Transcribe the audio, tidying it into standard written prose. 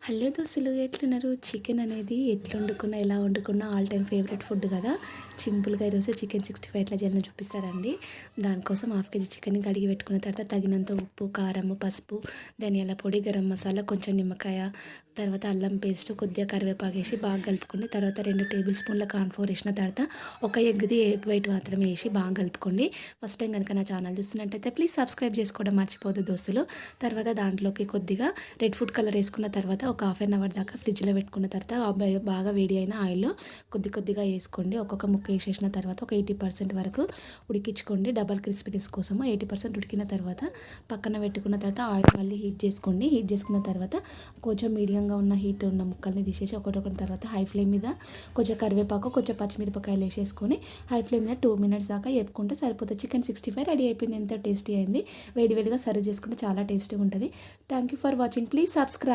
Hello దోస్తులు ఎట్లున్నారు? Chicken అనేది ఎట్లా వండుకున్నా, ఎలా వండుకున్నా ఆల్ టైమ్ ఫేవరెట్ ఫుడ్ కదా! సింపుల్‌గా ఈరోజు చికెన్ 65 ఎట్లా చేయాలో చూపిస్తారండి. దానికోసం హాఫ్ కేజీ చికెన్‌ని కడిగి పెట్టుకున్న తర్వాత తగినంత ఉప్పు, కారము, పసుపు, ధనియాల పొడి, గరం మసాలా, కొంచెం నిమ్మకాయ, తర్వాత అల్లం పేస్ట్, కొద్దిగా కరివేపాకు వేసి బాగా కలుపుకోండి. తర్వాత 2 టేబుల్ స్పూన్ల కార్న్‌ఫ్లోర్ వేసిన తర్వాత ఒక ఎగ్ వైట్ మాత్రమే వేసి బాగా కలుపుకోండి. ఫస్ట్ టైం కనుక నా ఛానల్ చూస్తున్నట్టయితే ప్లీజ్ సబ్స్క్రైబ్ చేసుకోవడం మర్చిపోవద్దు దోస్తులు. తర్వాత దాంట్లోకి కొద్దిగా రెడ్ ఫుడ్ కలర్ వేసుకున్న తర్వాత ఒక హాఫ్ అన్ అవర్ దాకా ఫ్రిడ్జ్లో పెట్టుకున్న తర్వాత బాగా వేడి అయిన ఆయిల్లో కొద్దిగా వేసుకోండి. ఒక్కొక్క ముక్క వేసేసిన తర్వాత ఒక 80% వరకు ఉడికించుకోండి. డబల్ క్రిస్పీనెస్ కోసము 80% ఉడికిన తర్వాత పక్కన పెట్టుకున్న తర్వాత ఆయిల్ మళ్ళీ హీట్ చేసుకోండి. హీట్ చేసుకున్న తర్వాత కొంచెం మీడియంగా ఉన్న హీట్ ఉన్న ముక్కల్ని తీసేసి ఒకటొకటి తర్వాత హై ఫ్లేమ్ మీద కొంచెం కరివేపాకు, కొంచెం పచ్చిమిరపకాయలు వేసేసుకొని హై ఫ్లేమ్ మీద 2 మినిట్స్ దాకా వేపుకుంటే సరిపోతుంది. చికెన్ 65 రెడీ అయిపోయింది. ఎంత టేస్టీ అయింది. వేడివేడిగా సర్వ్ చేసుకుంటే చాలా టేస్టీగా ఉంటుంది. Thank you for watching. Please subscribe.